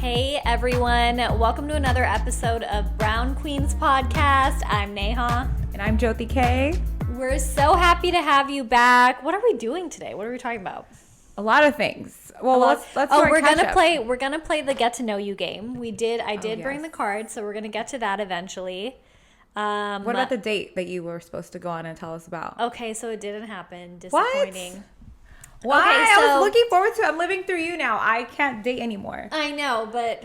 Hey everyone, welcome to another episode of Brown Queens Podcast. I'm Neha. And I'm Joty K. We're so happy to have you back. What are we doing today? What are we talking about? A lot of things. Well, let's do our we're catch-up. We're gonna play the get to know you game. I did bring the cards, so we're gonna get to that eventually. What about the date that you were supposed to go on and tell us about? Okay, so it didn't happen. Disappointing. What? Why? Okay, so, I was looking forward to it. I'm living through you now. I can't date anymore. I know, but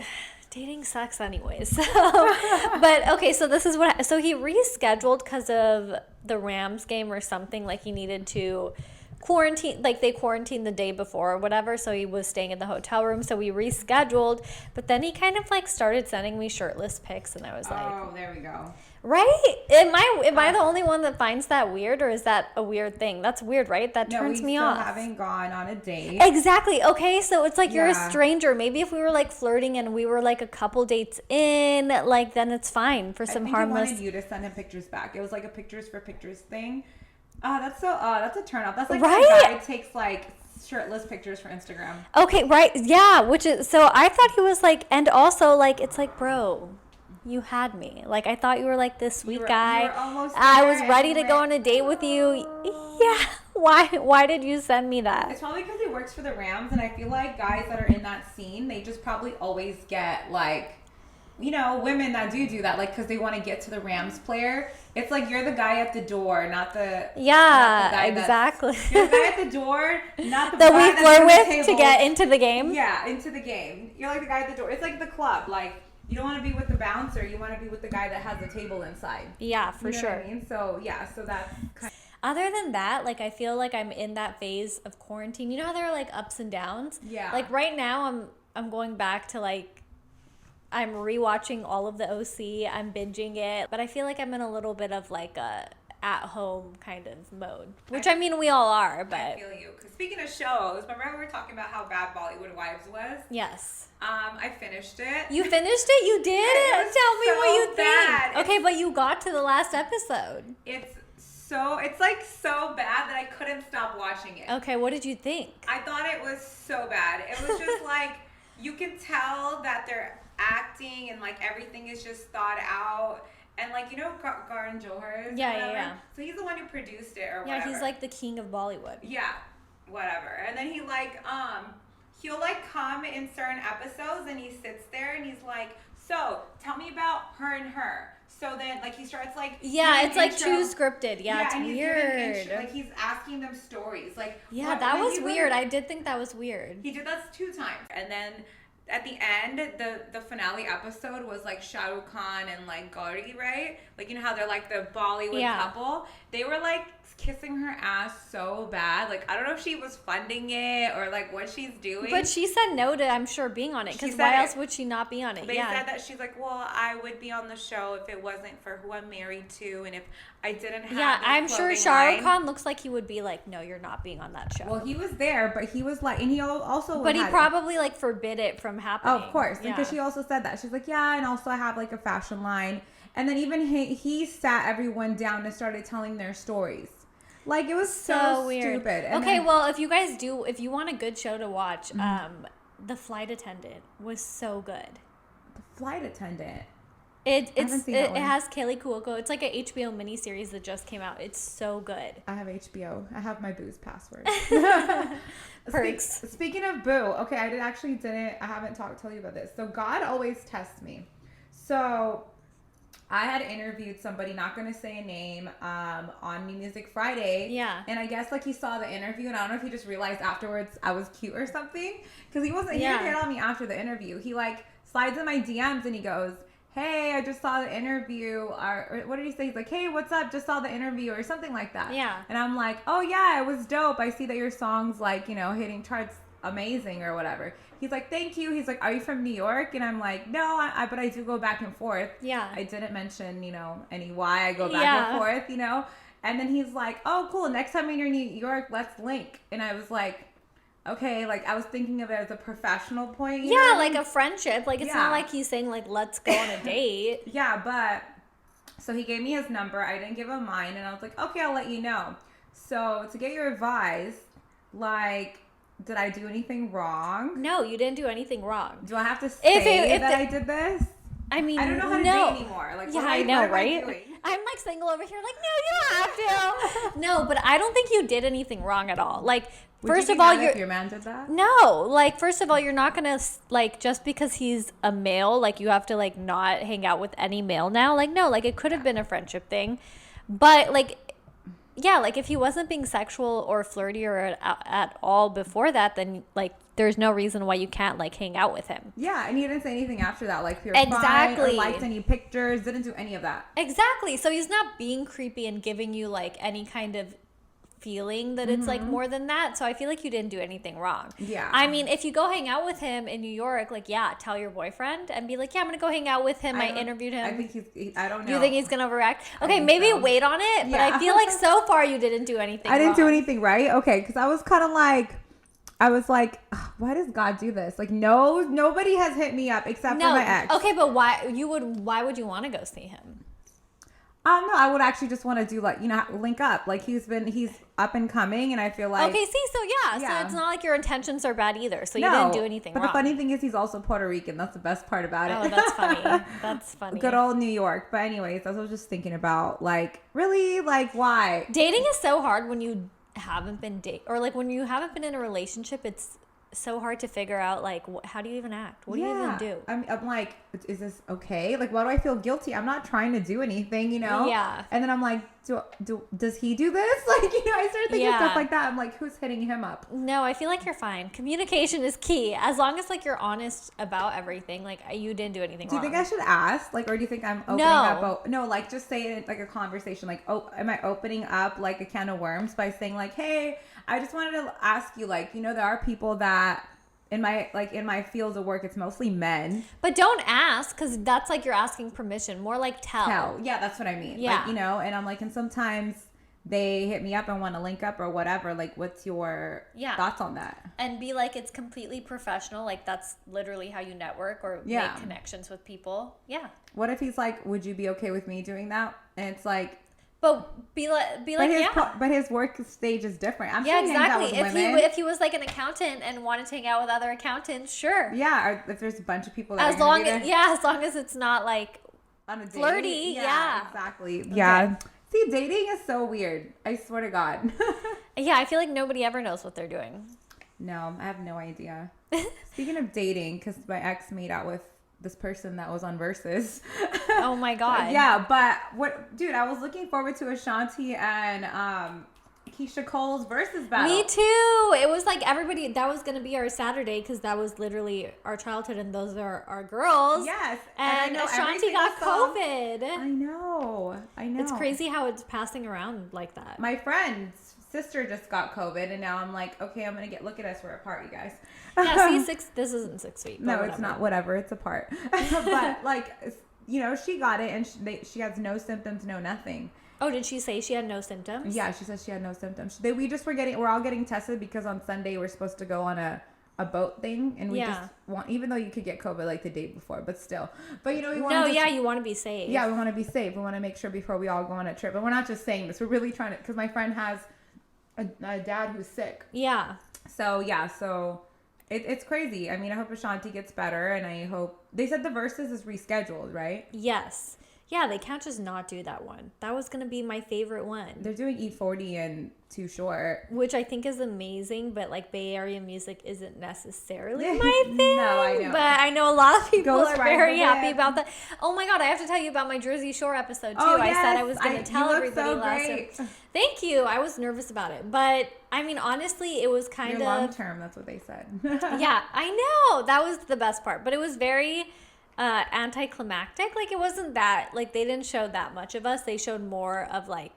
dating sucks anyways. But okay, so this is so he rescheduled because of the Rams game or something. Like he needed to quarantine, like they quarantined the day before or whatever, so he was staying in the hotel room, so we rescheduled. But then he kind of like started sending me shirtless pics, and I was like, oh, there we go. Right? Am I the only one that finds that weird, or is that a weird thing? That's weird, right? That turns me off. No, we still haven't gone on a date. Exactly. Okay, so it's like you're a stranger. Maybe if we were like flirting and we were like a couple dates in, like then it's fine for some harmless. I wanted you to send him pictures back. It was like a pictures for pictures thing. That's a turn off. That's like right? when a guy takes like shirtless pictures for Instagram. Okay, right. Yeah, which is so I thought he was like, and also like it's like, bro, you had me. Like I thought you were like this sweet guy. You were almost there, I was ready to go on a date with you. Yeah. Why did you send me that? It's probably because he works for the Rams, and I feel like guys that are in that scene, they just probably always get like, you know, women that do that, like because they want to get to the Rams player. It's like you're the guy at the door, not the guy exactly. You're the guy at the door, not the that guy we flirt with with to get into the game. Yeah, into the game. You're like the guy at the door. It's like the club, like. You don't want to be with the bouncer. You want to be with the guy that has the table inside. Yeah, for sure. What I mean? So, yeah, so that's kind of... Other than that, like, I feel like I'm in that phase of quarantine. You know how there are, like, ups and downs? Yeah. Like, right now, I'm going back to, like, I'm rewatching all of the OC. I'm binging it. But I feel like I'm in a little bit of, like, a at-home kind of mode. Which, I mean, we all are, but... I feel you. Because speaking of shows, remember we were talking about how bad Bollywood Wives was? Yes. I finished it. You finished it? You did? Tell me so what you bad. think. Okay, but you got to the last episode. It's like so bad that I couldn't stop watching it. Okay, what did you think? I thought it was so bad. It was just like, you can tell that they're acting and like everything is just thought out. And like, you know, Karan Johar is Yeah. So he's the one who produced it or whatever. Yeah, he's like the king of Bollywood. Yeah, whatever. And then he like, he'll like come in certain episodes and he sits there and he's like, so tell me about her and her. So then like he starts like, yeah, it's like too scripted. Yeah, it's and weird. Like he's asking them stories. Like, yeah, that was weird. I did think that was weird. He did that 2 times. And then at the end, the finale episode was like Shah Rukh Khan and like Gauri, right? Like, you know how they're like the Bollywood couple? They were like kissing her ass so bad. Like, I don't know if she was funding it or like what she's doing. But she said no to, I'm sure, being on it. Because why else would she not be on it? They said that she's like, well, I would be on the show if it wasn't for who I'm married to and if I didn't have I'm sure Shah Rukh Khan looks like he would be like, no, you're not being on that show. Well, he was there, but he was like, and he also But he probably like forbid it from happening. Oh, of course. Because she also said that. She's like, yeah, and also I have like a fashion line. And then even he sat everyone down and started telling their stories. Like, it was so weird. Stupid. And okay, well, if you want a good show to watch, The Flight Attendant was so good. The Flight Attendant? It has Kaylee Cuoco. It's like an HBO miniseries that just came out. It's so good. I have HBO. I have my booze password. Perks. Speaking of boo, okay, I haven't told you about this. So God always tests me. So I had interviewed somebody, not going to say a name, on New Music Friday. Yeah. And I guess like he saw the interview, and I don't know if he just realized afterwards I was cute or something. Because he didn't hit on me after the interview. He like slides in my DMs and he goes, hey, I just saw the interview, or what did he say? He's like, hey, what's up? Just saw the interview, or something like that. Yeah. And I'm like, oh yeah, it was dope. I see that your song's like, you know, hitting charts, amazing or whatever. He's like, thank you. He's like, are you from New York? And I'm like, no, but I do go back and forth. Yeah. I didn't mention, you know, why I go back and forth, you know. And then he's like, oh, cool. Next time when you're in New York, let's link. And I was like, okay, like I was thinking of it as a professional point. You know? Like a friendship. Like it's not like he's saying like, let's go on a date. Yeah, but so he gave me his number. I didn't give him mine. And I was like, okay, I'll let you know. So to get your advice, like did I do anything wrong? No, you didn't do anything wrong. Do I have to say that I did this? I mean, I don't know how to date anymore. Like, yeah, I know, right? I'm like single over here, like, no, you don't have to. No, but I don't think you did anything wrong at all. Like, first of all, if your man did that? No, like, first of all, you're not gonna like just because he's a male, like you have to like not hang out with any male now. Like, no, like it could have been a friendship thing, but like. Yeah, like if he wasn't being sexual or flirty or at all before that, then like there's no reason why you can't like hang out with him. Yeah, and he didn't say anything after that. Like, you're exactly. fine, or liked any pictures, didn't do any of that. Exactly. So he's not being creepy and giving you like any kind of feeling that it's like more than that. So I feel like you didn't do anything wrong. Yeah. I mean, if you go hang out with him in New York, like, yeah, tell your boyfriend and be like, yeah, I'm going to go hang out with him. I interviewed him. I think I don't know. You think he's going to overreact? Okay, maybe so. Wait on it. But I feel like so far you didn't do anything I didn't do anything right. Okay. Because I was kind of like, why does God do this? Like, no, nobody has hit me up except for my ex. Okay, but why would you want to go see him? No, I would actually just want to do like, link up. Like he's up and coming, and I feel like. Okay, see, so so it's not like your intentions are bad either. So you didn't do anything wrong. But the funny thing is, he's also Puerto Rican. That's the best part about it. Oh, that's funny. That's funny. Good old New York. But anyways, that's what I was just thinking about. Like, really, like, why? Dating is so hard when you haven't been or like when you haven't been in a relationship. It's so hard to figure out like how do you even act? What do you even do? I'm like, is this okay? Like, why do I feel guilty? I'm not trying to do anything, Yeah. And then I'm like, does he do this? Like, I started thinking stuff like that. I'm like, who's hitting him up? No, I feel like you're fine. Communication is key. As long as like you're honest about everything, like you didn't do anything wrong. Do you think I should ask? Like, or do you think I'm opening up? No, like just say it like a conversation. Like, oh, am I opening up like a can of worms by saying like, hey, I just wanted to ask you, like, there are people that in my fields of work, it's mostly men. But don't ask, because that's like you're asking permission. More like tell. Yeah, that's what I mean. Yeah. Like, and I'm like, and sometimes they hit me up and want to link up or whatever. Like, what's your thoughts on that? And be like, it's completely professional. Like, that's literally how you network or make connections with people. Yeah. What if he's like, would you be okay with me doing that? And it's like, but be like, but his work stage is different. I'm sure exactly. If he was like an accountant and wanted to hang out with other accountants, sure. Yeah, or if there's a bunch of people that as long as it's not like on a date. Flirty. Yeah, exactly. Okay. Yeah. See, dating is so weird. I swear to God. Yeah, I feel like nobody ever knows what they're doing. No, I have no idea. Speaking of dating, because my ex made out with this person that was on Versus. Oh my God. Yeah, but dude, I was looking forward to Ashanti and Keisha Cole's Versus battle. Me too. It was like everybody, that was going to be our Saturday because that was literally our childhood and those are our girls. Yes. And Ashanti got COVID. I know. It's crazy how it's passing around like that. My friend's sister just got COVID and now I'm like, okay, I'm going to look at us, we're apart, you guys. Yeah, see, this isn't 6 weeks. No, it's not. Whatever, it's apart. But like, she got it and she has no symptoms, no nothing. Oh, did she say she had no symptoms? Yeah, she said she had no symptoms. We're all getting tested because on Sunday we're supposed to go on a boat thing and we just want, even though you could get COVID like the day before, but still. But we want you want to be safe. Yeah, we want to be safe. We want to make sure before we all go on a trip. And we're not just saying this. We're really trying to, because my friend has a dad who's sick. Yeah. So it's crazy. I mean, I hope Ashanti gets better, and I hope they said the Versus is rescheduled, right? Yes. Yeah, they can't just not do that one. That was going to be my favorite one. They're doing E40 and Too Short. Which I think is amazing, but like Bay Area music isn't necessarily my thing. No, I know. But I know a lot of people are very happy about that. Oh my God, I have to tell you about my Jersey Shore episode too. Oh, yes. I said I was going to tell everybody so last time. Thank you. I was nervous about it. But I mean, honestly, it was kind of long term, that's what they said. Yeah, I know. That was the best part. But it was very anticlimactic. Like, it wasn't that, like, they didn't show that much of us. They showed more of like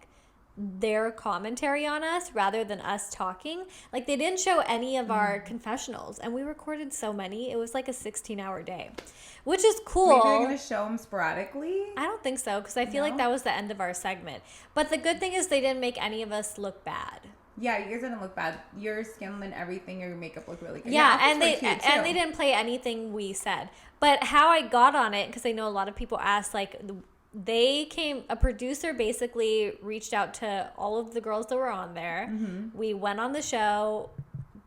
their commentary on us rather than us talking. Like, they didn't show any of our confessionals, and we recorded so many. It was like a 16-hour day, which is cool. Maybe they're gonna show them sporadically. I don't think so, because I feel like that was the end of our segment. But the good thing is they didn't make any of us look bad. Yeah, you guys didn't look bad. Your skin and everything, your makeup looked really good. Yeah, and they didn't play anything we said. But how I got on it, because I know a lot of people asked, like, a producer basically reached out to all of the girls that were on there. Mm-hmm. We went on the show.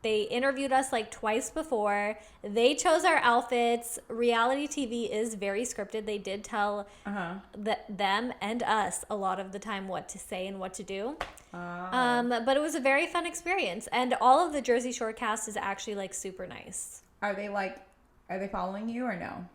They interviewed us like twice before. They chose our outfits. Reality TV is very scripted. They did tell them and us a lot of the time what to say and what to do. But it was a very fun experience. And all of the Jersey Shore cast is actually like super nice. Are they following you or no?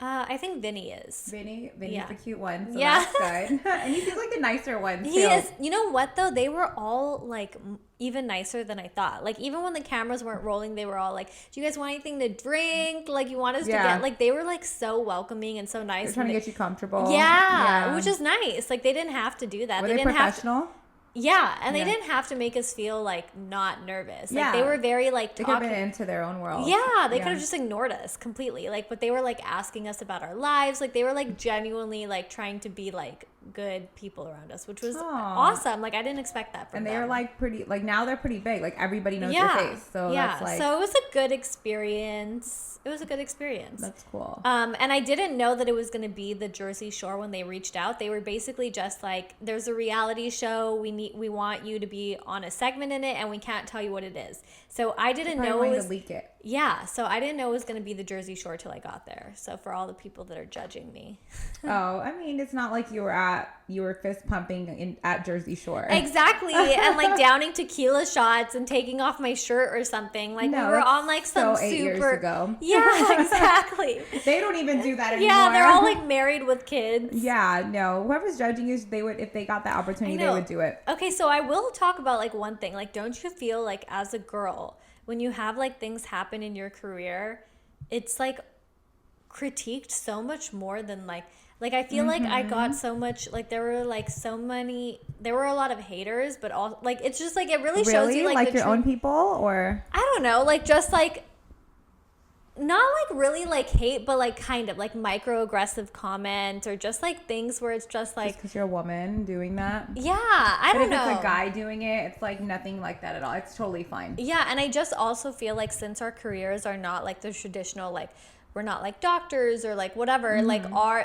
I think Vinny is. Vinny's yeah. the cute one, so that's good. And he seems like the nicer one, too. He is. You know what, though? They were all, like, even nicer than I thought. Like, even when the cameras weren't rolling, they were all like, do you guys want anything to drink? Like, you want us to get... Like, they were, like, so welcoming and so nice. They're trying to get you comfortable. Yeah, which is nice. Like, they didn't have to do that. Were they didn't professional? Yeah, and they didn't have to make us feel, like, not nervous. Like, they were very, like, they could have been into their own world. Yeah, they could have just ignored us completely. Like, but they were, like, asking us about our lives. Like, they were, like, genuinely, like, trying to be, like, good people around us, which was awesome. Like, I didn't expect that from them. And they were, like, pretty, like, now they're pretty big. Like, everybody knows their face. So that's, like... So it was a good experience. It was a good experience. That's cool. And I didn't know that it was going to be the Jersey Shore when they reached out. They were basically just like, there's a reality show. We want you to be on a segment in it, and we can't tell you what it is. So I didn't know it was... to leak it. Yeah, so I didn't know it was going to be the Jersey Shore till I got there. So for all the people that are judging me. Oh, I mean, it's not like you were fist pumping at Jersey Shore. Exactly. And like downing tequila shots and taking off my shirt or something. Like we were on like some 8 super... years ago. Yeah, exactly. They don't even do that anymore. Yeah, they're all like married with kids. Yeah, no. Whoever's judging you, they would, if they got that opportunity, they would do it. Okay, so I will talk about like one thing. Like, don't you feel like as a girl, when you have like things happen in your career, it's like critiqued so much more than like I feel like I got so much, like there were a lot of haters, but all like it's just like it really shows you like your own people, or I don't know, like just like not like really like hate, but like kind of like microaggressive comments or just like things where it's just like because you're a woman doing that. Yeah, I don't know. But if it's a guy doing it, it's like nothing like that at all. It's totally fine. Yeah, and I just also feel like since our careers are not like the traditional, like we're not like doctors or like whatever, like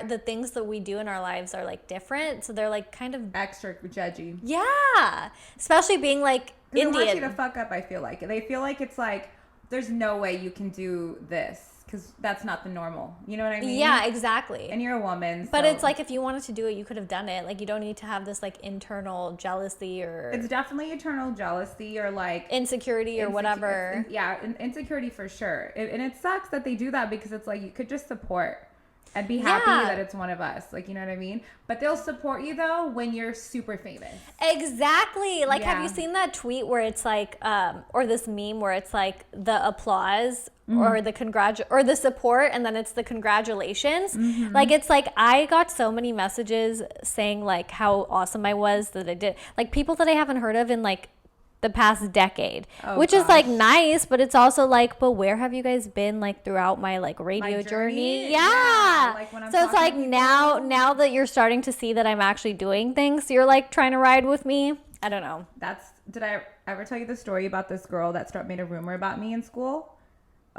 the things that we do in our lives are like different, so they're like kind of extra judgy. Yeah, especially being like Indian. They want you to fuck up. I feel like they feel like it's like there's no way you can do this because that's not the normal. You know what I mean? Yeah, exactly. And you're a woman. But it's like if you wanted to do it, you could have done it. Like you don't need to have this like internal jealousy or... It's definitely internal jealousy or like... insecurity or whatever. Insecurity for sure. And it sucks that they do that because it's like you could just support and be happy that it's one of us. Like, you know what I mean? But they'll support you, though, when you're super famous. Exactly. Like, have you seen that tweet where it's like, or this meme where it's like the applause or the support, and then it's the congratulations? Like, it's like, I got so many messages saying, like, how awesome I was that I did. Like, people that I haven't heard of in, like, the past decade, which is like nice, but it's also like, but where have you guys been like throughout my like radio journey? Yeah. Like when I'm so it's like now that you're starting to see that I'm actually doing things, you're like trying to ride with me. I don't know. Did I ever tell you the story about this girl that made a rumor about me in school?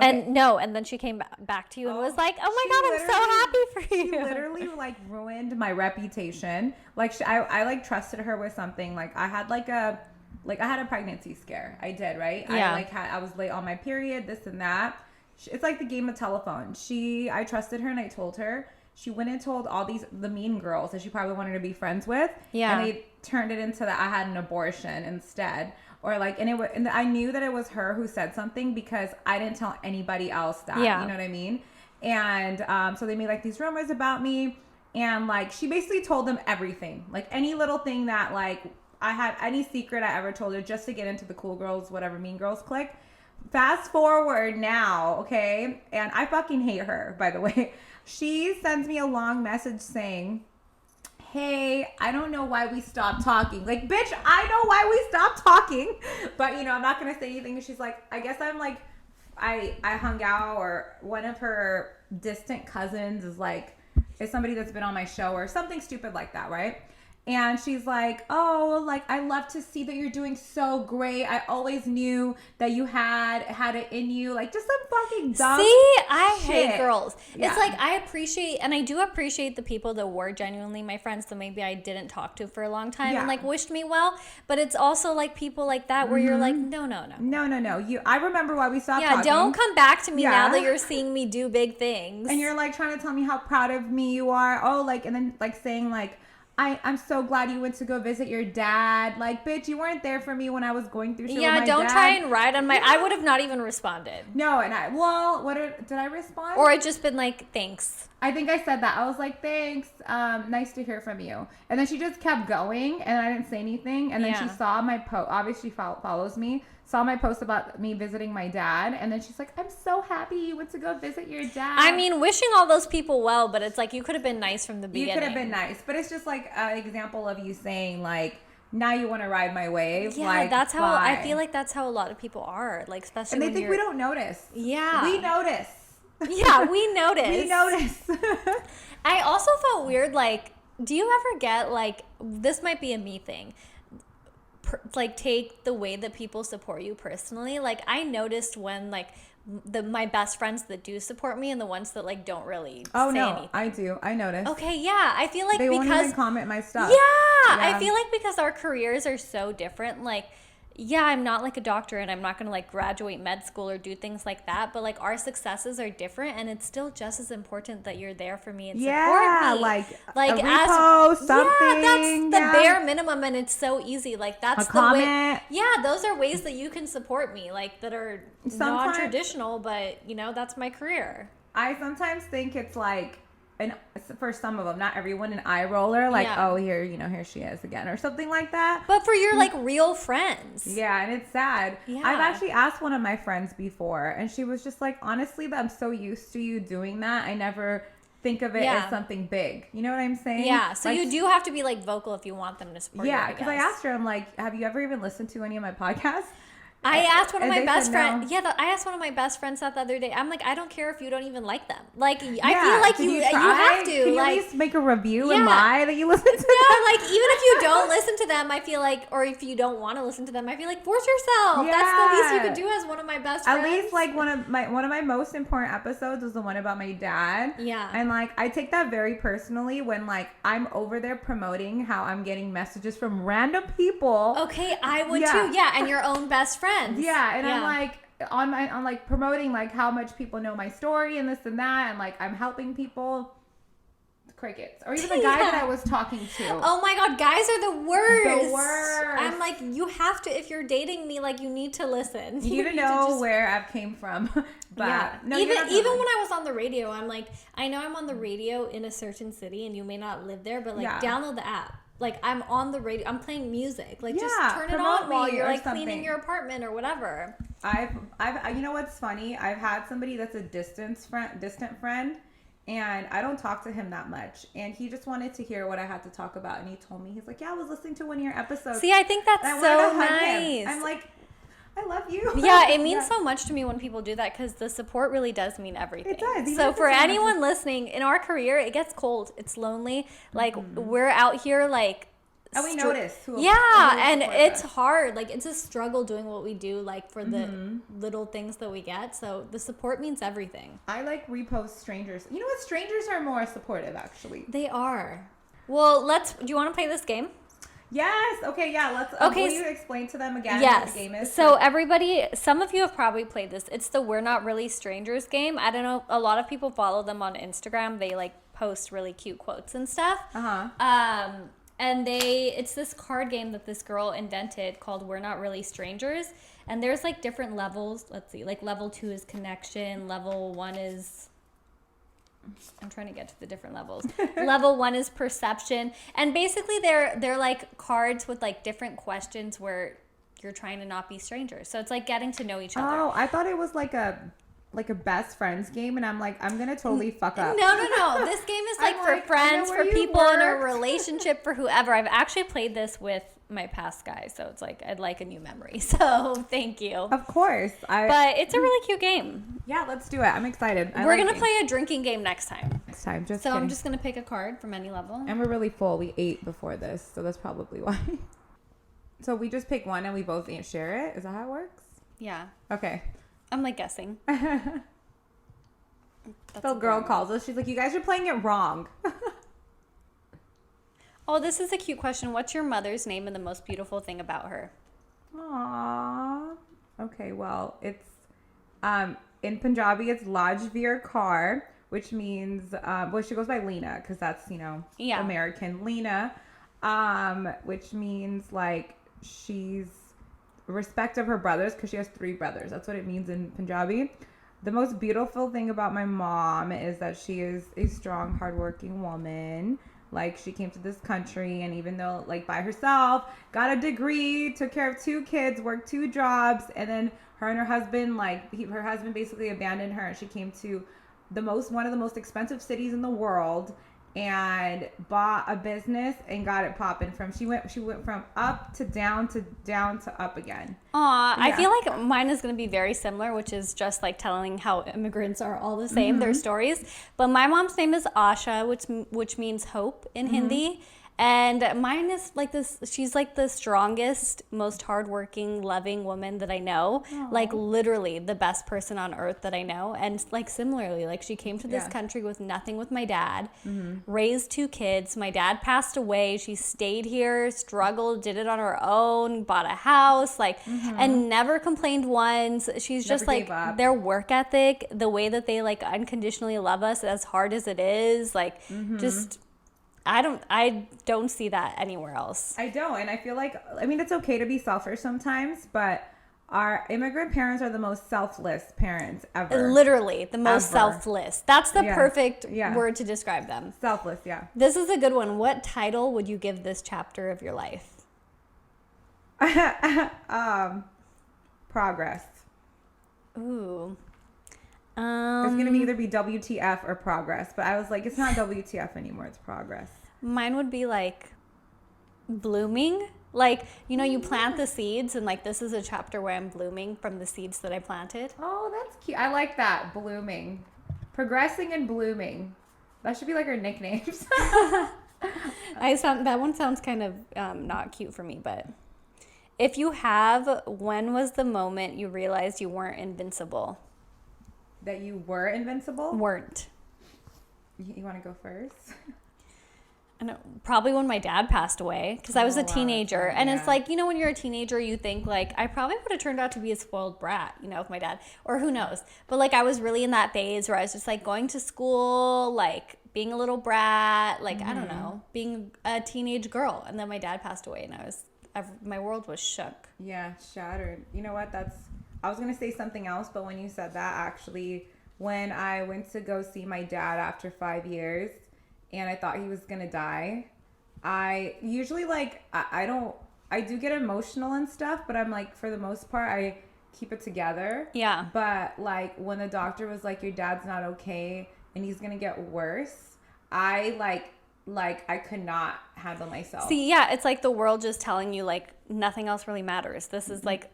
Okay. And then she came back to you and was like, oh my God, I'm so happy for you. She literally like ruined my reputation. Like I like trusted her with something. Like I had I had a pregnancy scare. I did, right? Yeah. I was late on my period, this and that. It's like the game of telephone. I trusted her and I told her. She went and told the mean girls that she probably wanted to be friends with. Yeah. And they turned it into that I had an abortion instead. Or like, and I knew that it was her who said something because I didn't tell anybody else that. Yeah. You know what I mean? And so they made like these rumors about me. And like, she basically told them everything. Like any little thing that like, I had any secret I ever told her just to get into the cool girls, whatever, mean girls clique. Fast forward now, okay? And I fucking hate her, by the way. She sends me a long message saying, hey, I don't know why we stopped talking. Like, bitch, I know why we stopped talking. But, I'm not going to say anything. She's like, I guess I'm like, I hung out, or one of her distant cousins is somebody that's been on my show or something stupid like that, right? And she's like, oh, like, I love to see that you're doing so great. I always knew that you had it in you. Like, just some fucking dumb I shit. hate girls. Yeah. It's like, I appreciate, and I do appreciate the people that were genuinely my friends that maybe I didn't talk to for a long time and like wished me well. But it's also like people like that where you're like, no. I remember why we stopped talking. Don't come back to me now that you're seeing me do big things. And you're like trying to tell me how proud of me you are. Oh, like, and then like saying like, I'm so glad you went to go visit your dad. Like, bitch, you weren't there for me when I was going through shit with my dad. Don't try and ride on my... I would have not even responded. No, and did I respond? Or I'd just been like, thanks. I think I said that. I was like, thanks. Nice to hear from you. And then she just kept going, and I didn't say anything. And then she saw my post. Obviously, she follows me. Saw my post about me visiting my dad, and then she's like, I'm so happy you went to go visit your dad. I mean, wishing all those people well, but it's like you could have been nice from the beginning. You could have been nice, but it's just like an example of you saying like, now you want to ride my wave. Yeah, like, that's how bye. I feel like that's how a lot of people are, like especially. And they think we don't notice. Yeah, we notice. Yeah, we notice. We notice. I also felt weird. Like, do you ever get like, this might be a me thing, like take the way that people support you personally? Like, I noticed when like my best friends that do support me and the ones that like don't really say anything. I do. I notice. Okay, yeah. I feel like they because won't even comment my stuff. Yeah, I feel like because our careers are so different, like, yeah, I'm not like a doctor and I'm not going to like graduate med school or do things like that. But like our successes are different and it's still just as important that you're there for me and support me. Like a repost, something. Yeah, that's the bare minimum and it's so easy. Like that's a comment. Way. Yeah, those are ways that you can support me, like that are non-traditional, but you know, that's my career. I sometimes think it's like, and for some of them, not everyone, an eye roller, like, oh, here she is again, or something like that. But for your like real friends. Yeah, and it's sad. Yeah. I've actually asked one of my friends before, and she was just like, honestly, I'm so used to you doing that. I never think of it as something big. You know what I'm saying? Yeah, so like, you do have to be like vocal if you want them to support you. Yeah, because I asked her, I'm like, have you ever even listened to any of my podcasts? I asked one of my best friends. Yeah, I asked one of my best friends that the other day. I'm like, I don't care if you don't even like them. Like, I feel like you have to. Can you like, at least make a review and lie that you listen to them? No, like even if you don't listen to them, I feel like, or if you don't want to listen to them, I feel like force yourself. Yeah. That's the least you could do as one of my best friends. At least like one of my most important episodes was the one about my dad. Yeah. And like I take that very personally when like I'm over there promoting how I'm getting messages from random people. Okay, I would too. Yeah, and your own best friends. Yeah, and I'm like on like promoting like how much people know my story and this and that, and like I'm helping people. Crickets. Or even the guy that I was talking to. Oh my god, guys are the worst. The worst. I'm like, you have to, if you're dating me, like you need to listen. You need to know where I've came from. But no, even when I was on the radio, I'm like, I know I'm on the radio in a certain city and you may not live there, but like download the app. Like I'm on the radio, I'm playing music. Like just turn it on while you're like cleaning your apartment or whatever. I've you know what's funny? I've had somebody that's a distant friend, and I don't talk to him that much. And he just wanted to hear what I had to talk about, and he told me, he's like, "Yeah, I was listening to one of your episodes." See, I think that's so nice. I'm like, I love you. Yeah, it means so much to me when people do that because the support really does mean everything. It does. So for anyone listening, in our career, it gets cold. It's lonely. Like we're out here like. And we notice. And it's hard. Like it's a struggle doing what we do. Like for the little things that we get. So the support means everything. I like repost strangers. You know what? Strangers are more supportive, actually. They are. Well, do you want to play this game? Yes. Okay. Yeah. Let's. Will you explain to them again what the game is? So everybody, some of you have probably played this. It's the We're Not Really Strangers game. I don't know. A lot of people follow them on Instagram. They like post really cute quotes and stuff. And it's this card game that this girl invented called We're Not Really Strangers. And there's like different levels. Let's see. Like level 2 is connection. Level 1 is... I'm trying to get to the different levels. Level 1 is perception. And basically they're like cards with like different questions where you're trying to not be strangers. So it's like getting to know each other. Oh, I thought it was like a best friends game, and I'm like, I'm gonna totally fuck up. No. This game is like for friends, for people in a relationship, for whoever. I've actually played this with my past guy, so it's like I'd like a new memory. So thank you. Of course, but it's a really cute game. Yeah, let's do it. I'm excited. We're gonna play a drinking game next time. next time. Just so kidding. I'm just going to pick a card from any level. And we're really full. We ate before this, so that's probably why. So we just pick one and we both share it? Is that how it works? Yeah. Okay. I'm like guessing. The girl calls us. She's like, you guys are playing it wrong. Oh, this is a cute question. What's your mother's name and the most beautiful thing about her? Aww. Okay, well, it's in Punjabi, it's Lajveer Kaur, which means well, she goes by Lena because that's American Lena, which means like she's respect of her brothers because she has 3 brothers. That's what it means in Punjabi. The most beautiful thing about my mom is that she is a strong, hardworking woman. Like, she came to this country, and even though, like, by herself, got a degree, took care of 2 kids, worked 2 jobs, and then her and her husband, her husband basically abandoned her, and she came to one of the most expensive cities in the world, and bought a business and got it popping. She went from up to down to down to up again. Aw, yeah. I feel like mine is going to be very similar, which is just like telling how immigrants are all the same, their stories. But my mom's name is Asha, which means hope in Hindi. And mine is like this, she's like the strongest, most hardworking, loving woman that I know. Aww. Like literally the best person on earth that I know. And like similarly, like she came to this country with nothing with my dad, raised 2 kids. My dad passed away. She stayed here, struggled, did it on her own, bought a house, like, and never complained once. She's just like their work ethic, the way that they like unconditionally love us as hard as it is, like just... I don't see that anywhere else. I don't. And I feel like, I mean, it's okay to be selfish sometimes, but our immigrant parents are the most selfless parents ever. Literally, the most selfless. That's the perfect word to describe them. Selfless, yeah. This is a good one. What title would you give this chapter of your life? Progress. Ooh. It's going to either be WTF or progress. But I was like, it's not WTF anymore. It's progress. Mine would be like blooming. Like, you plant the seeds and like this is a chapter where I'm blooming from the seeds that I planted. Oh, that's cute. I like that. Blooming. Progressing and blooming. That should be like our nicknames. That one sounds kind of not cute for me, but if you have, when was the moment you realized you weren't invincible? That you were invincible? Weren't. You want to go first? I know, probably when my dad passed away, because I was a teenager. And it's like, when you're a teenager, you think like, I probably would have turned out to be a spoiled brat, with my dad, or who knows. But like, I was really in that phase where I was just like going to school, like being a little brat, like, I don't know, being a teenage girl. And then my dad passed away and my world was shook. Yeah, shattered. You know what? I was going to say something else, but when you said that, actually, when I went to go see my dad after 5 years and I thought he was going to die, I usually I do get emotional and stuff, but I'm like, for the most part, I keep it together. Yeah. But like when the doctor was like, your dad's not okay and he's going to get worse, I I could not handle myself. See, yeah, it's like the world just telling you like nothing else really matters. This is like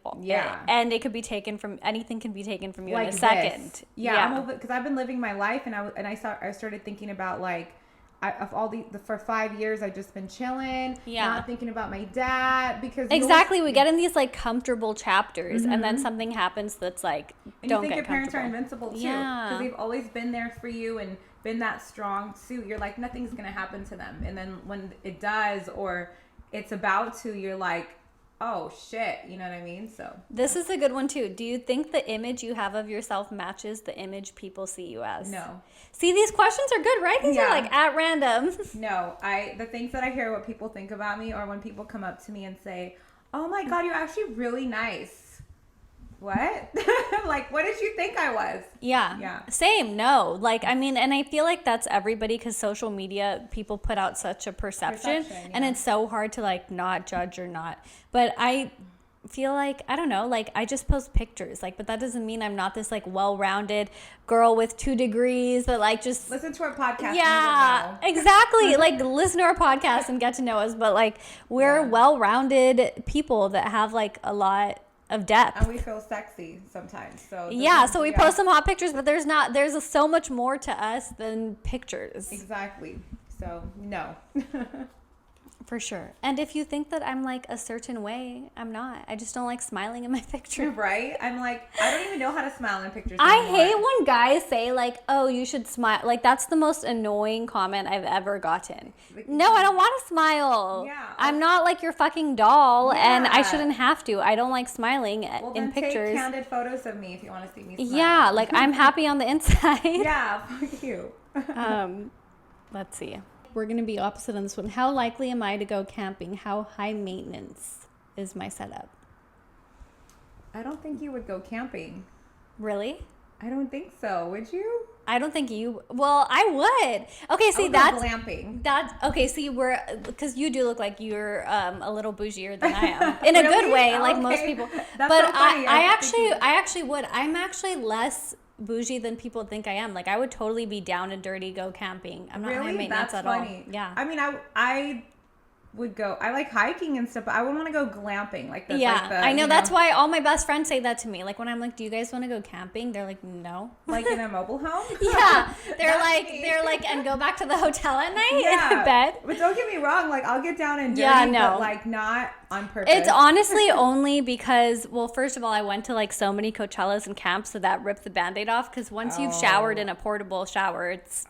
and it could be taken from anything can be taken from you like in a second. This. Yeah, because I've been living my life and I started thinking about like for 5 years I've just been chilling, not thinking about my dad because exactly we get in these like comfortable chapters and then something happens that's like and don't you think get your parents are invincible too because they've always been there for you and been that strong suit. You're like nothing's gonna happen to them, and then when it does or it's about to, you're like, oh shit, you know what I mean? So this is a good one too. Do you think the image you have of yourself matches the image people see you as? No. See, these questions are good, right? These are like at random. No, the things that I hear what people think about me, or when people come up to me and say, oh my god, you're actually really nice. What? Like, what did you think I was? Yeah. Same. No. Like, I mean, and I feel like that's everybody because social media, people put out such a perception and it's so hard to like not judge or not. But I feel like, I don't know, like I just post pictures, like, but that doesn't mean I'm not this like well-rounded girl with 2 degrees, but like just listen to our podcast. Yeah, exactly. Like listen to our podcast and get to know us. But like we're well-rounded people that have like a lot of depth. And we feel sexy sometimes. So so we post some hot pictures, but there's so much more to us than pictures. Exactly. So no. For sure. And if you think that I'm like a certain way, I'm not. I just don't like smiling in my picture. Right? I'm like, I don't even know how to smile in pictures I anymore. hate when guys say like, oh, you should smile. Like, that's the most annoying comment I've ever gotten. No, I don't want to smile. Yeah. I'm not like your fucking doll, and I Yeah. shouldn't have to. I don't like smiling in pictures. Take candid photos of me if you want to see me smile. Yeah, like I'm happy on the inside. Yeah, fuck you. Let's see. We're going to be opposite on this one. How likely am I to go camping? How high maintenance is my setup? I don't think you would go camping. Really? I don't think so. Would you? I don't think you. Well, I would. Okay, see, that's glamping. Okay. See, because you do look like you're a little bougier than I am in a good way, like most people. That's but so funny. I actually would. I'm actually less bougie than people think I am. Like, I would totally be down and dirty, go camping. I'm not high maintenance at all. Yeah. I mean, I would go. I like hiking and stuff, but I would want to go glamping. Like the, I know. That's why all my best friends say that to me. Like, when I'm like, do you guys want to go camping? They're like, no. Like in a mobile home? Yeah. They're like, and go back to the hotel at night in bed. But don't get me wrong. Like, I'll get down and dirty, but like not on purpose. It's honestly only because, well, first of all, I went to like so many Coachellas and camps, so that ripped the Band-Aid off. Because once you've showered in a portable shower, it's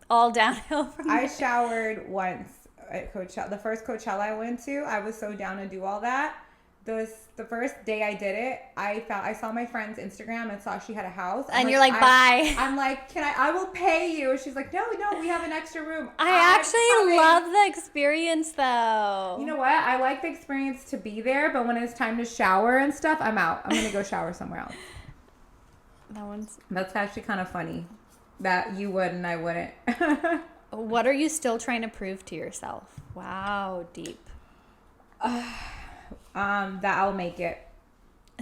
all downhill from there. I showered once at Coachella. The first Coachella I went to, I was so down to do all that. The first day I did it, I saw my friend's Instagram and saw she had a house. And you're like, bye. I'm like, I will pay you. She's like, no, we have an extra room. I actually love the experience though. You know what? I like the experience to be there, but when it's time to shower and stuff, I'm out. I'm going to go shower somewhere else. That's actually kind of funny that you would and I wouldn't. What are you still trying to prove to yourself? Wow, deep. That I'll make it.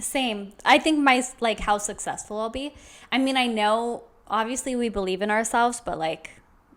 Same. I think like how successful I'll be. I mean, I know obviously we believe in ourselves, but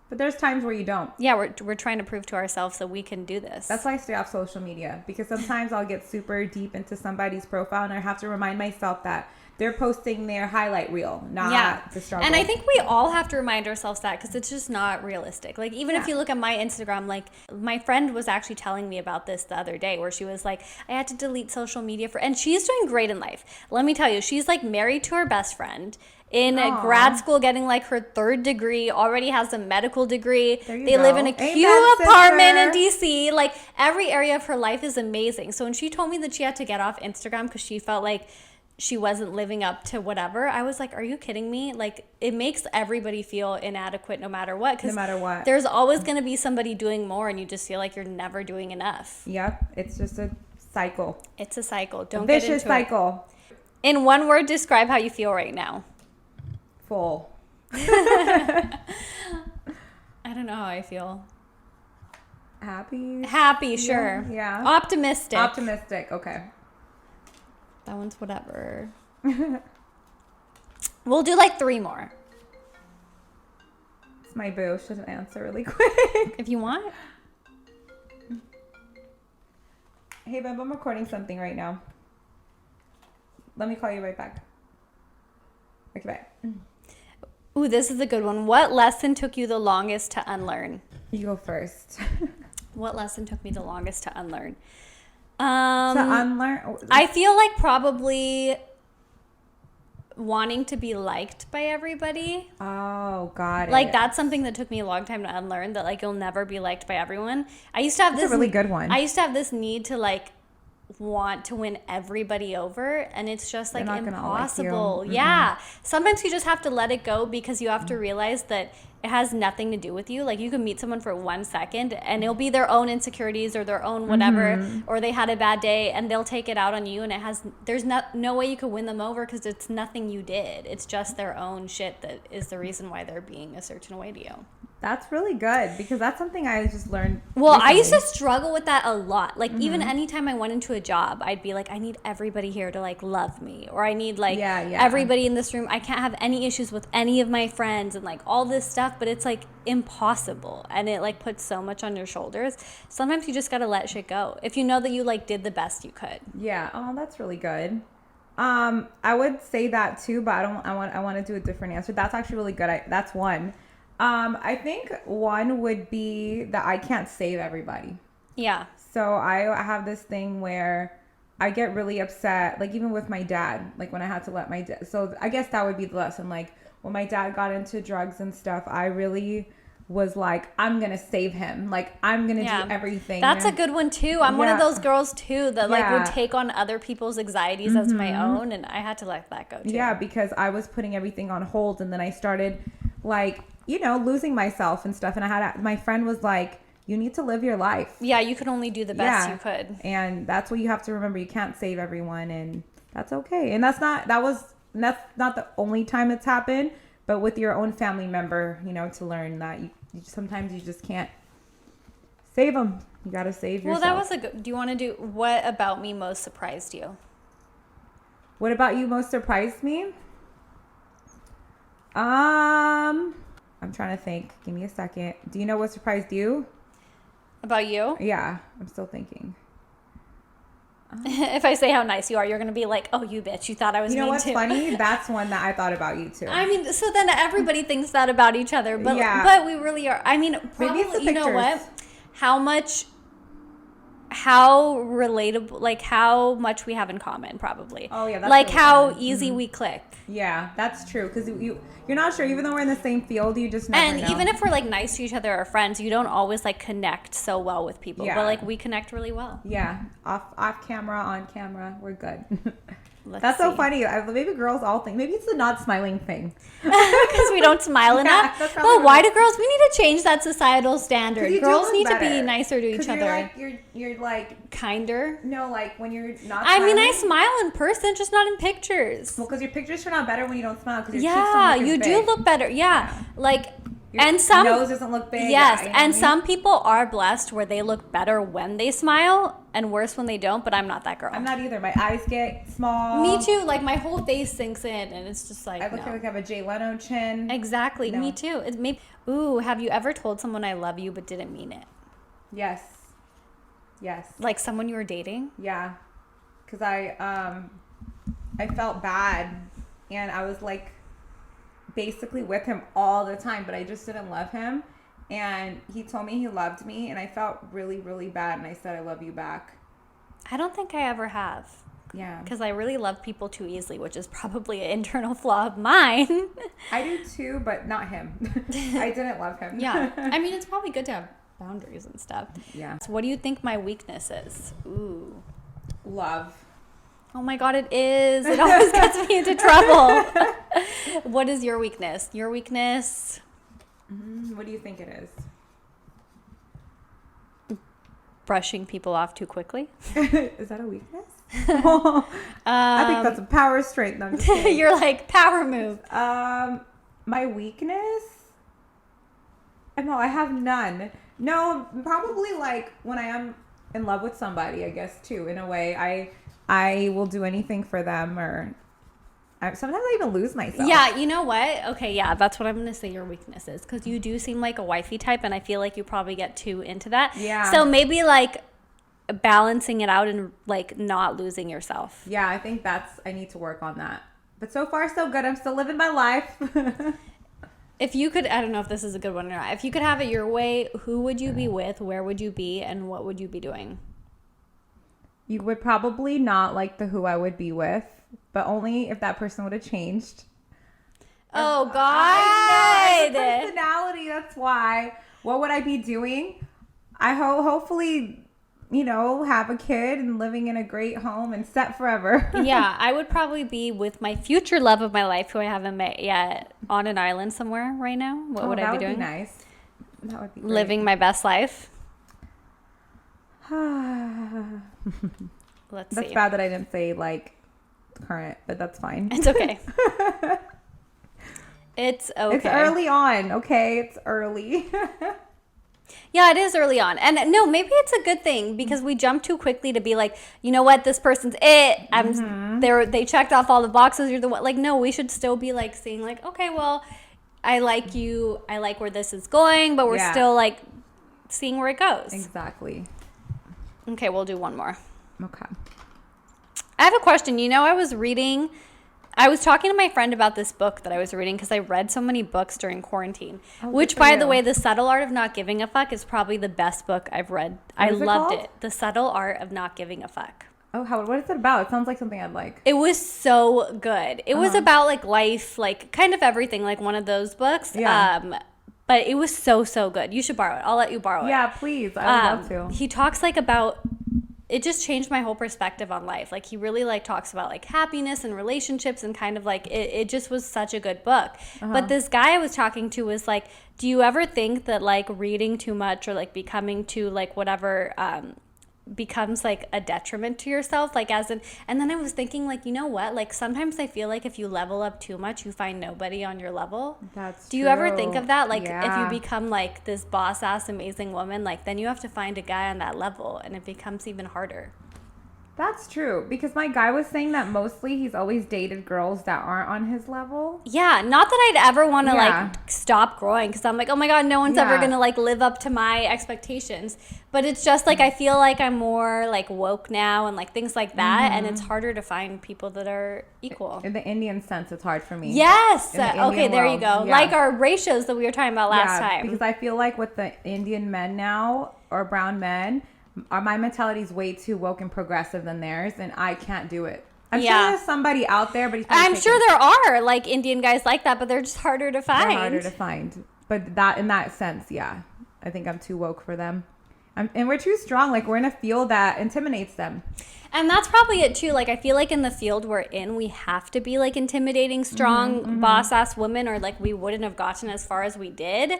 there's times where you don't. Yeah, we're trying to prove to ourselves that we can do this. That's why I stay off social media, because sometimes I'll get super deep into somebody's profile and I have to remind myself that they're posting their highlight reel, not the struggle. And I think we all have to remind ourselves that, because it's just not realistic. Like, even if you look at my Instagram, like, my friend was actually telling me about this the other day, where she was like, I had to delete social media and she's doing great in life. Let me tell you, she's like married to her best friend, in grad school, getting like her 3rd degree, already has a medical degree. They live in a cute apartment in DC. Like, every area of her life is amazing. So when she told me that she had to get off Instagram because she felt like she wasn't living up to whatever, I was like, are you kidding me? Like, it makes everybody feel inadequate no matter what. No matter what. There's always going to be somebody doing more, and you just feel like you're never doing enough. Yep. It's just a cycle. It's a cycle. Don't get into vicious cycle. It. In one word, describe how you feel right now. Full. I don't know how I feel. Happy, sure. Yeah. Optimistic. Okay. That one's whatever. We'll do like 3 more. It's my boo. Should answer really quick. If you want. Hey, babe, I'm recording something right now. Let me call you right back. Okay, bye. Ooh, this is a good one. What lesson took you the longest to unlearn? You go first. What lesson took me the longest to unlearn? I feel like probably wanting to be liked by everybody. Oh, got it. Like, that's something that took me a long time to unlearn, that like you'll never be liked by everyone. I used to have That's a really good one. I used to have this need to like want to win everybody over, and it's just like impossible. Like yeah. Sometimes you just have to let it go, because you have to realize that it has nothing to do with you. Like, you can meet someone for 1 second and it'll be their own insecurities or their own whatever, or they had a bad day and they'll take it out on you, and there's no way you could win them over, because it's nothing you did. It's just their own shit that is the reason why they're being a certain way to you. That's really good, because that's something I just learned Well, recently. I used to struggle with that a lot. Like, even anytime I went into a job, I'd be like, I need everybody here to like love me, or I need like everybody in this room. I can't have any issues with any of my friends, and like all this stuff, but it's like impossible, and it like puts so much on your shoulders. Sometimes you just got to let shit go if you know that you like did the best you could. Yeah. Oh, that's really good. I would say that too, but I want to do a different answer. That's actually really good. That's one. I think one would be that I can't save everybody. Yeah. So I have this thing where I get really upset, like even with my dad, like when I had to let my dad. So I guess that would be the lesson. Like when my dad got into drugs and stuff, I really was like, I'm gonna save him. Like I'm gonna do everything. That's a good one too. I'm one of those girls too that like would take on other people's anxieties as my own, and I had to let that go too. Yeah, because I was putting everything on hold, and then I started like, you know, losing myself and stuff. And I had my friend was like, you need to live your life. Yeah, you could only do the best you could. And that's what you have to remember. You can't save everyone, and that's okay. And that's not the only time it's happened, but with your own family member, you know, to learn that you sometimes you just can't save them. You got to save yourself. Well, that was a good. Do you want to do what about me most surprised you? What about you most surprised me? I'm trying to think. Give me a second. Do you know what surprised you? About you? Yeah, I'm still thinking. If I say how nice you are, you're going to be like, oh, you bitch. You thought I was mean too. You know what's funny? That's one that I thought about you too. I mean, so then everybody thinks that about each other. But but we really are. I mean, probably, maybe it's the you know what? How relatable, like how much we have in common, probably. Oh yeah, that's like really how fun. easy we click. Yeah, that's true. Because you're not sure, even though we're in the same field, you just never know. And even if we're like nice to each other or friends, you don't always like connect so well with people. Yeah. But like we connect really well. Yeah, off camera, on camera, we're good. That's so funny. Maybe girls all think maybe it's the not smiling thing because we don't smile enough. But why do girls? We need to change that societal standard. Girls need to be nicer to each other. You're like kinder. No, like when you're not. I mean, I smile in person, just not in pictures. Well, because your pictures turn out better when you don't smile. Because you do look better. Yeah. Like. And some nose doesn't look big. Yes, and some people are blessed where they look better when they smile and worse when they don't, but I'm not that girl. I'm not either. My eyes get small. Me too. Like my whole face sinks in and it's just like I look like I have a Jay Leno chin. Exactly. No. Me too. Ooh, have you ever told someone I love you but didn't mean it? Yes. Like someone you were dating? Yeah. Cuz I felt bad and I was like basically with him all the time, but I just didn't love him, and he told me he loved me, and I felt really, really bad, and I said I love you back. I don't think I ever have. Yeah. Because I really love people too easily, which is probably an internal flaw of mine. I do too, but not him. I didn't love him. Yeah. I mean, it's probably good to have boundaries and stuff. Yeah. So what do you think my weakness is? Ooh. Love. Oh my God, it is. It always gets me into trouble. What is your weakness? Your weakness? What do you think it is? Brushing people off too quickly. Is that a weakness? I think that's a power strength. No, I'm just kidding. You're like, power move. My weakness? No, I have none. No, probably like when I am in love with somebody, I guess too, in a way. I will do anything for them, or sometimes I even lose myself. Yeah, you know what? Okay, yeah, that's what I'm going to say your weakness is, because you do seem like a wifey type, and I feel like you probably get too into that. Yeah. So maybe like balancing it out and like not losing yourself. Yeah, I think I need to work on that. But so far, so good. I'm still living my life. If you could, I don't know if this is a good one or not. If you could have it your way, who would you be with? Where would you be? And what would you be doing? You would probably not like the who I would be with, but only if that person would have changed. Oh, God. I know, it's a personality, that's why. What would I be doing? I hopefully, have a kid and living in a great home and set forever. Yeah, I would probably be with my future love of my life, who I haven't met yet, on an island somewhere right now. What would I be doing? That would be nice. That would be great. Living my best life. Let's see. That's bad that I didn't say like current, but that's fine. It's okay. It's okay. It's early on, okay? It's early. Yeah, it is early on. And no, maybe it's a good thing because we jump too quickly to be like, you know what, this person's it. They checked off all the boxes. You're the one. Like, no, we should still be like saying like, okay, well, I like you. I like where this is going, but we're still like seeing where it goes. Exactly. Okay, we'll do one more. Okay. I have a question. I was talking to my friend about this book that I was reading because I read so many books during quarantine. Which, by the way, The Subtle Art of Not Giving a Fuck is probably the best book I've read. I loved it. The Subtle Art of Not Giving a Fuck. Oh, what is it about? It sounds like something I'd like. It was so good. It was about like life, like kind of everything, like one of those books. Yeah. But it was so, so good. You should borrow it. I'll let you borrow it. Yeah, please. I would love to. He talks like about, it just changed my whole perspective on life. Like he really like talks about like happiness and relationships and kind of like, it just was such a good book. But this guy I was talking to was like, do you ever think that like reading too much or like becoming too like whatever, becomes like a detriment to yourself, like and then I was thinking like, you know what, like sometimes I feel like if you level up too much you find nobody on your level. Do you ever think of that, like if you become like this boss ass amazing woman, like then you have to find a guy on that level and it becomes even harder. That's true, because my guy was saying that mostly he's always dated girls that aren't on his level. Yeah, not that I'd ever want to like stop growing, because I'm like, oh my god, no one's ever gonna like live up to my expectations. But it's just like I feel like I'm more like woke now and like things like that, and it's harder to find people that are equal. In the Indian sense, it's hard for me. Yes. Okay, there you go. Like our ratios that we were talking about last time. Because I feel like with the Indian men now, or brown men, my mentality is way too woke and progressive than theirs, and I can't do it. I'm sure there's somebody out there, but I'm sure there are like Indian guys like that, but they're just harder to find. They're harder to find. But that, in that sense, I think I'm too woke for them. And we're too strong. Like we're in a field that intimidates them. And that's probably it too. Like I feel like in the field we're in, we have to be like intimidating, strong, boss ass women, or like we wouldn't have gotten as far as we did.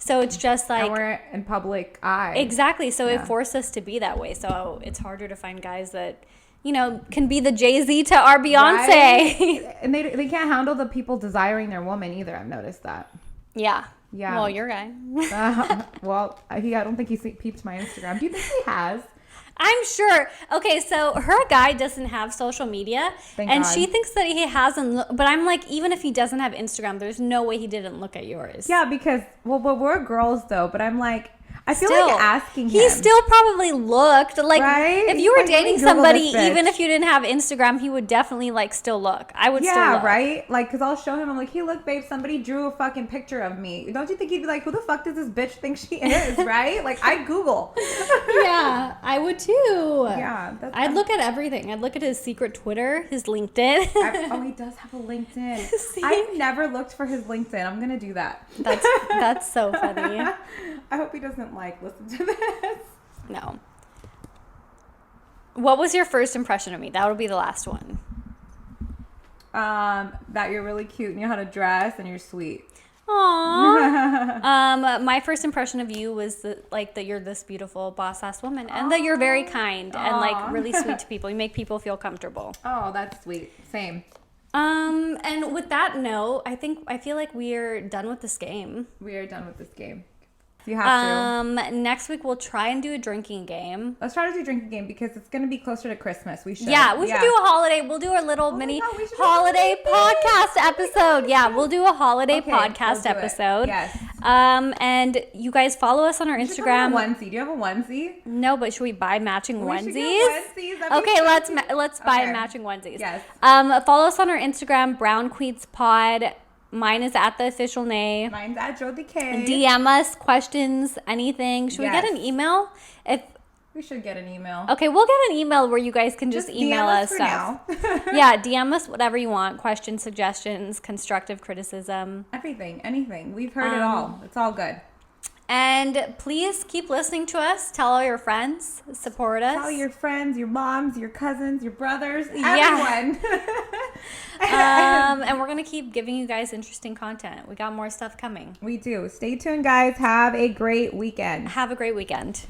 So it's just like... And we're in public eye. Exactly. So it forced us to be that way. So it's harder to find guys that, can be the Jay-Z to our Beyonce. Right? And they can't handle the people desiring their woman either. I've noticed that. Yeah. Yeah. Well, your guy. I don't think he's peeped my Instagram. Do you think he has? I'm sure. Okay, so her guy doesn't have social media, Thank God. She thinks that he hasn't. But I'm like, even if he doesn't have Instagram, there's no way he didn't look at yours. Yeah, because we're girls though. But I'm like, I feel like asking him. He still probably looked like if you were dating somebody, even if you didn't have Instagram, he would definitely like still look. I would still look. Right? Like, because I'll show him, I'm like, hey, look, babe, somebody drew a fucking picture of me. Don't you think he'd be like, who the fuck does this bitch think she is, right? Like, I'd Google. Yeah, I would too. Yeah. I'd look at everything. I'd look at his secret Twitter, his LinkedIn. He does have a LinkedIn. I've never looked for his LinkedIn. I'm going to do that. That's so funny. I hope he doesn't listen to this. No. What was your first impression of me? That would be the last one. That you're really cute and you know how to dress and you're sweet. Aww. My first impression of you was that you're this beautiful boss ass woman and that you're very kind and like really sweet to people. You make people feel comfortable. Oh, that's sweet. Same. And with that note, I feel like we're done with this game. We are done with this game. You have to. Next week we'll try and do a drinking game. Let's try to do a drinking game because it's going to be closer to Christmas. We should. Yeah, we should do a holiday. We'll do a little mini holiday podcast episode. Yeah, we'll do a holiday podcast episode. Yes. And you guys follow us on our Instagram. Onesie. Do you have a onesie? No, but should we buy matching onesies? Should get onesies. Okay, let's buy matching onesies. Yes. Follow us on our Instagram, Brown Queens Pod. Mine is at the official name. Mine's at Joty K. DM us questions, anything. Should we get an email? We should get an email. Okay, we'll get an email where you guys can just email us stuff. Yeah, DM us whatever you want. Questions, suggestions, constructive criticism. Everything, anything. We've heard it all. It's all good. And please keep listening to us. Tell all your friends. Support us. Tell your friends, your moms, your cousins, your brothers, everyone. And we're going to keep giving you guys interesting content. We got more stuff coming. We do. Stay tuned, guys. Have a great weekend. Have a great weekend.